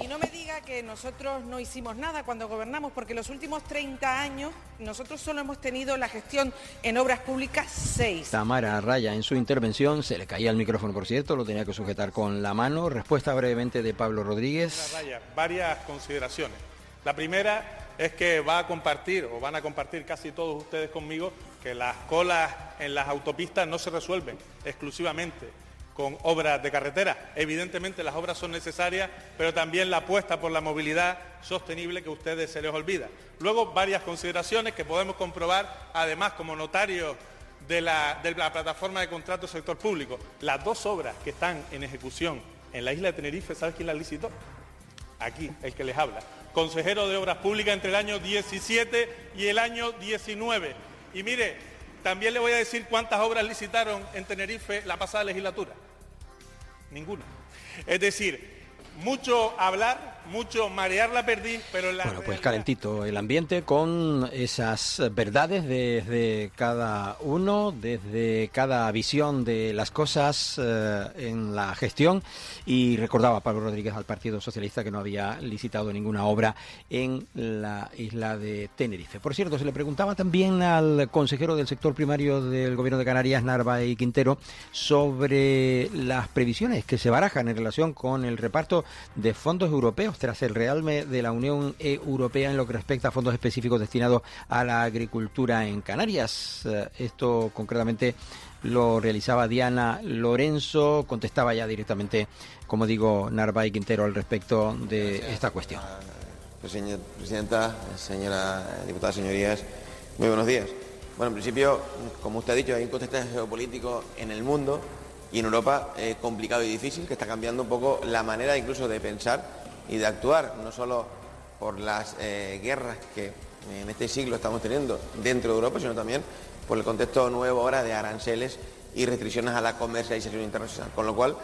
Y no me diga que nosotros no hicimos nada cuando gobernamos, porque los últimos 30 años nosotros solo hemos tenido la gestión en obras públicas 6. Tamara Raya, en su intervención, se le caía el micrófono, por cierto, lo tenía que sujetar con la mano. Respuesta brevemente de Pablo Rodríguez. Raya, varias consideraciones. La primera es que van a compartir casi todos ustedes conmigo que las colas en las autopistas no se resuelven exclusivamente con obras de carretera. Evidentemente las obras son necesarias, pero también la apuesta por la movilidad sostenible que a ustedes se les olvida. Luego, varias consideraciones que podemos comprobar, además, como notarios de la plataforma de contratos del sector público. Las 2 obras que están en ejecución en la isla de Tenerife, ¿sabes quién las licitó? Aquí, el que les habla. Consejero de Obras Públicas entre el año 17 y el año 19. Y mire, también le voy a decir cuántas obras licitaron en Tenerife la pasada legislatura. Ninguna. Es decir, mucho hablar, mucho marear la perdiz, pero la Bueno, pues calentito el ambiente con esas verdades desde cada uno, desde cada visión de las cosas en la gestión. Y recordaba Pablo Rodríguez al Partido Socialista que no había licitado ninguna obra en la isla de Tenerife. Por cierto, se le preguntaba también al consejero del sector primario del Gobierno de Canarias, Narváez Quintero, sobre las previsiones que se barajan en relación con el reparto de fondos europeos tras el realme de la Unión Europea en lo que respecta a fondos específicos destinados a la agricultura en Canarias. Esto concretamente lo realizaba Diana Lorenzo, contestaba ya directamente, como digo, Narváez Quintero al respecto de esta cuestión. Presidenta, señora diputada, señorías, muy buenos días. Bueno, en principio, como usted ha dicho, hay un contexto geopolítico en el mundo y en Europa complicado y difícil, que está cambiando un poco la manera incluso de pensar y de actuar, no solo por las guerras que en este siglo estamos teniendo dentro de Europa, sino también por el contexto nuevo ahora de aranceles y restricciones a la comercialización internacional. Con lo cual,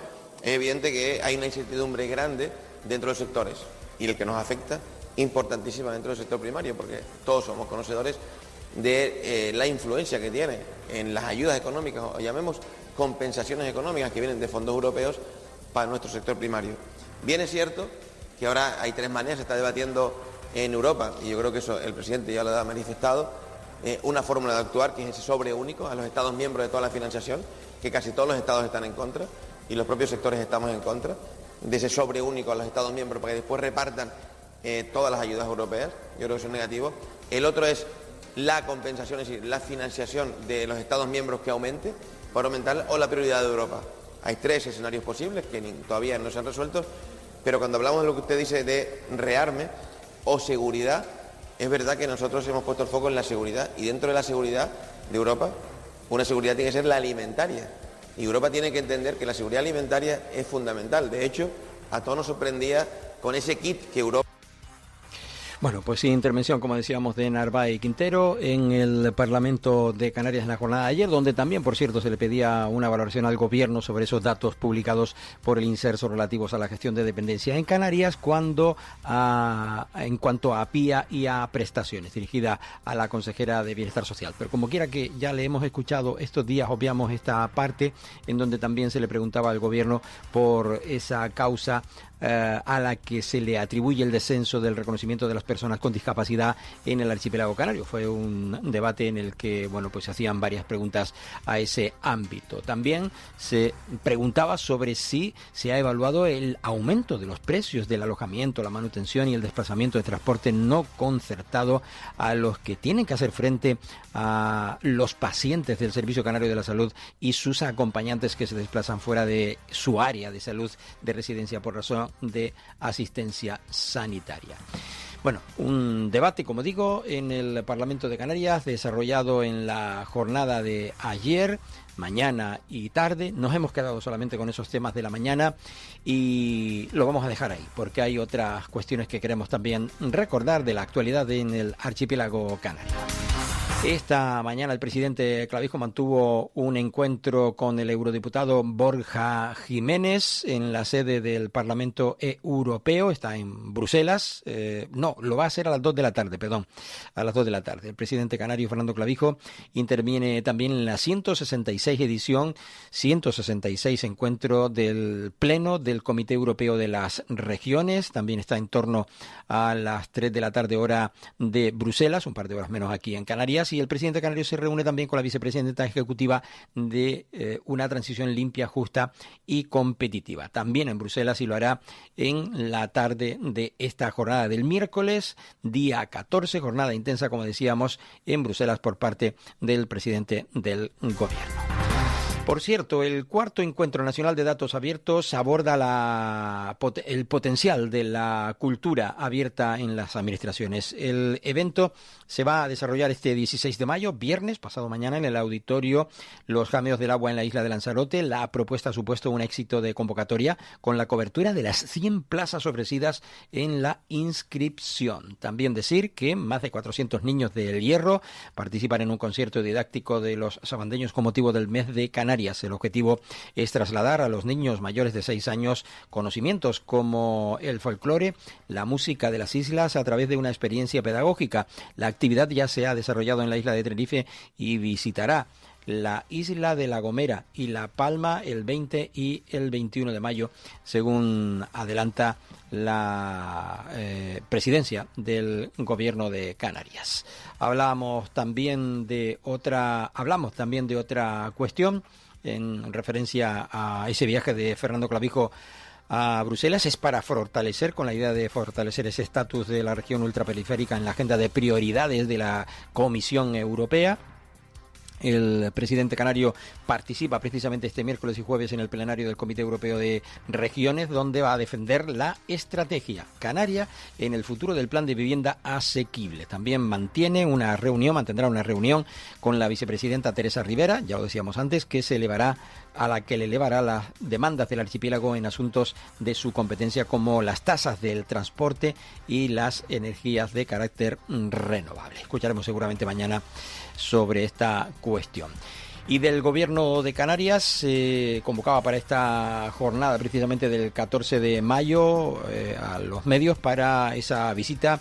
es evidente que hay una incertidumbre grande dentro de los sectores y el que nos afecta importantísima dentro del sector primario, porque todos somos conocedores de la influencia que tiene en las ayudas económicas, o llamemos compensaciones económicas que vienen de fondos europeos para nuestro sector primario. Bien es cierto que ahora hay 3 maneras, se está debatiendo en Europa, y yo creo que eso el presidente ya lo ha manifestado, una fórmula de actuar que es ese sobre único a los Estados miembros de toda la financiación, que casi todos los Estados están en contra y los propios sectores estamos en contra de ese sobre único a los Estados miembros para que después repartan todas las ayudas europeas. Yo creo que eso es negativo. El otro es la compensación, es decir, la financiación de los Estados miembros que aumente para aumentar, o la prioridad de Europa. Hay 3 escenarios posibles que todavía no se han resuelto, pero cuando hablamos de lo que usted dice de rearme o seguridad, es verdad que nosotros hemos puesto el foco en la seguridad, y dentro de la seguridad de Europa, una seguridad tiene que ser la alimentaria, y Europa tiene que entender que la seguridad alimentaria es fundamental. De hecho, a todos nos sorprendía con ese kit que Europa... Bueno, pues intervención, como decíamos, de Narváez y Quintero en el Parlamento de Canarias en la jornada de ayer, donde también, por cierto, se le pedía una valoración al Gobierno sobre esos datos publicados por el Inserso relativos a la gestión de dependencias en Canarias en cuanto a PIA y a prestaciones, dirigida a la consejera de Bienestar Social. Pero como quiera que ya le hemos escuchado estos días, obviamos esta parte en donde también se le preguntaba al Gobierno por esa causa a la que se le atribuye el descenso del reconocimiento de las personas con discapacidad en el archipiélago canario. Fue un debate en el que, bueno, pues se hacían varias preguntas a ese ámbito. También se preguntaba sobre si se ha evaluado el aumento de los precios del alojamiento, la manutención y el desplazamiento de transporte no concertado a los que tienen que hacer frente a los pacientes del Servicio Canario de la Salud y sus acompañantes que se desplazan fuera de su área de salud de residencia por razón de asistencia sanitaria. Bueno, un debate, como digo, en el Parlamento de Canarias, desarrollado en la jornada de ayer, mañana y tarde. Nos hemos quedado solamente con esos temas de la mañana y lo vamos a dejar ahí, porque hay otras cuestiones que queremos también recordar de la actualidad en el archipiélago canario. Esta mañana el presidente Clavijo mantuvo un encuentro con el eurodiputado Borja Jiménez en la sede del Parlamento Europeo. Está en Bruselas. No, lo va a hacer a las 2 de la tarde, perdón. A las 2 de la tarde. El presidente canario Fernando Clavijo interviene también en la 166 encuentro del Pleno del Comité Europeo de las Regiones. También está en torno a las 3 de la tarde, hora de Bruselas, un par de horas menos aquí en Canarias. Y el presidente canario se reúne también con la vicepresidenta ejecutiva de una transición limpia, justa y competitiva. También en Bruselas, y lo hará en la tarde de esta jornada del miércoles, día 14, jornada intensa, como decíamos, en Bruselas por parte del presidente del gobierno. Por cierto, el cuarto Encuentro Nacional de Datos Abiertos aborda el potencial de la cultura abierta en las administraciones. El evento se va a desarrollar este 16 de mayo, viernes, pasado mañana, en el auditorio Los Jameos del Agua en la isla de Lanzarote. La propuesta ha supuesto un éxito de convocatoria con la cobertura de las 100 plazas ofrecidas en la inscripción. También decir que más de 400 niños del Hierro participan en un concierto didáctico de los sabandeños con motivo del mes de Canarias. El objetivo es trasladar a los niños mayores de 6 años conocimientos como el folclore, la música de las islas a través de una experiencia pedagógica. La actividad ya se ha desarrollado en la isla de Tenerife y visitará la isla de La Gomera y La Palma el 20 y el 21 de mayo, según adelanta la presidencia del Gobierno de Canarias. Hablamos también de otra cuestión en referencia a ese viaje de Fernando Clavijo a Bruselas. Es para fortalecer, con la idea de fortalecer ese estatus de la región ultraperiférica en la agenda de prioridades de la Comisión Europea. El presidente canario participa precisamente este miércoles y jueves en el plenario del Comité Europeo de Regiones, donde va a defender la estrategia canaria en el futuro del plan de vivienda asequible. También mantendrá una reunión con la vicepresidenta Teresa Rivera, ya lo decíamos antes, que se elevará a la que le elevará las demandas del archipiélago en asuntos de su competencia como las tasas del transporte y las energías de carácter renovable. Escucharemos seguramente mañana sobre esta cuestión. Y del Gobierno de Canarias se convocaba para esta jornada precisamente del 14 de mayo a los medios para esa visita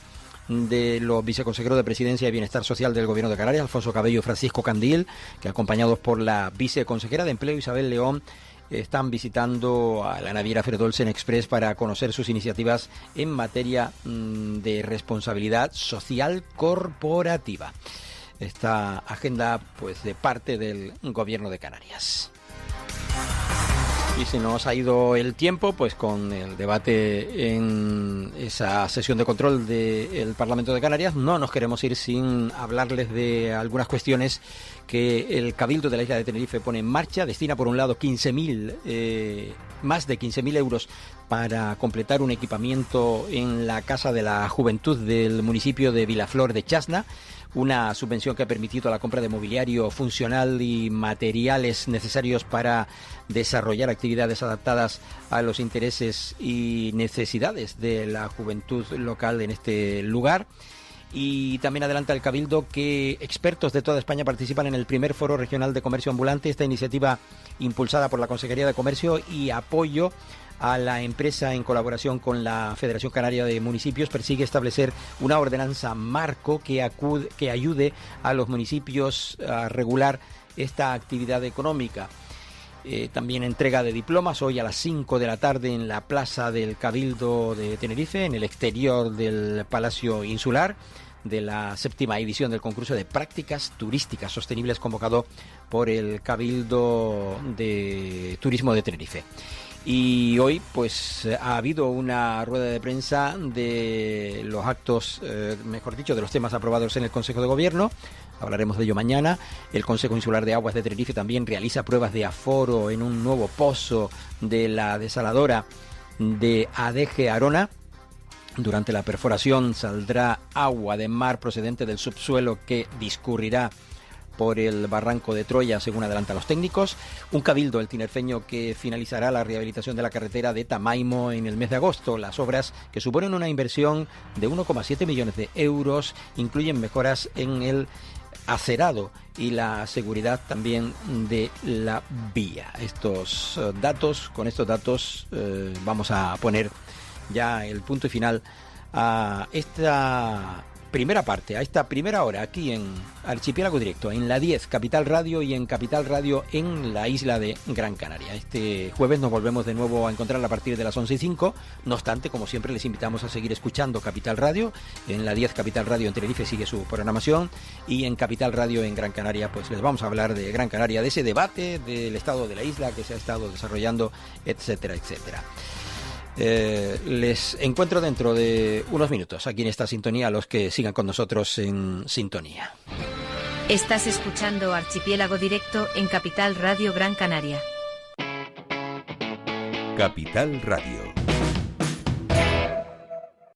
de los viceconsejeros de Presidencia y Bienestar Social del Gobierno de Canarias, Alfonso Cabello y Francisco Candil, que acompañados por la viceconsejera de Empleo, Isabel León, están visitando a la naviera Ferdolsen Express para conocer sus iniciativas en materia de responsabilidad social corporativa. Esta agenda, pues, de parte del Gobierno de Canarias. Y se nos ha ido el tiempo, pues con el debate en esa sesión de control del Parlamento de Canarias, no nos queremos ir sin hablarles de algunas cuestiones que el Cabildo de la isla de Tenerife pone en marcha. Destina, por un lado, más de 15.000 euros para completar un equipamiento en la Casa de la Juventud del municipio de Vilaflor de Chasna, una subvención que ha permitido la compra de mobiliario funcional y materiales necesarios para desarrollar actividades adaptadas a los intereses y necesidades de la juventud local en este lugar. Y también adelanta el Cabildo que expertos de toda España participan en el primer Foro Regional de Comercio Ambulante. Esta iniciativa, impulsada por la Consejería de Comercio y apoyo a la empresa en colaboración con la Federación Canaria de Municipios, persigue establecer una ordenanza marco que ayude a los municipios a regular esta actividad económica. También entrega de diplomas hoy a las 5 de la tarde en la Plaza del Cabildo de Tenerife, en el exterior del Palacio Insular, de la 7ª edición del concurso de prácticas turísticas sostenibles convocado por el Cabildo de Turismo de Tenerife. Y hoy, pues, ha habido una rueda de prensa de los actos, mejor dicho, de los temas aprobados en el Consejo de Gobierno. Hablaremos de ello mañana. El Consejo Insular de Aguas de Tenerife también realiza pruebas de aforo en un nuevo pozo de la desaladora de ADG Arona. Durante la perforación saldrá agua de mar procedente del subsuelo que discurrirá por el barranco de Troya, según adelantan los técnicos. Un cabildo, el tinerfeño, que finalizará la rehabilitación de la carretera de Tamaimo en el mes de agosto. Las obras, que suponen una inversión de 1,7 millones de euros, incluyen mejoras en el acerado y la seguridad también de la vía. Con estos datos vamos a poner ya el punto final a esta primera parte, a esta primera hora aquí en Archipiélago Directo, en la 10 Capital Radio y en Capital Radio en la isla de Gran Canaria. Este jueves nos volvemos de nuevo a encontrar a partir de las 11:05. No obstante, como siempre, les invitamos a seguir escuchando Capital Radio. En la 10 Capital Radio en Tenerife sigue su programación, y en Capital Radio en Gran Canaria pues les vamos a hablar de Gran Canaria, de ese debate del estado de la isla que se ha estado desarrollando, etcétera, etcétera. Les encuentro dentro de unos minutos aquí en esta sintonía, a los que sigan con nosotros en sintonía. Estás escuchando Archipiélago Directo en Capital Radio Gran Canaria. Capital Radio.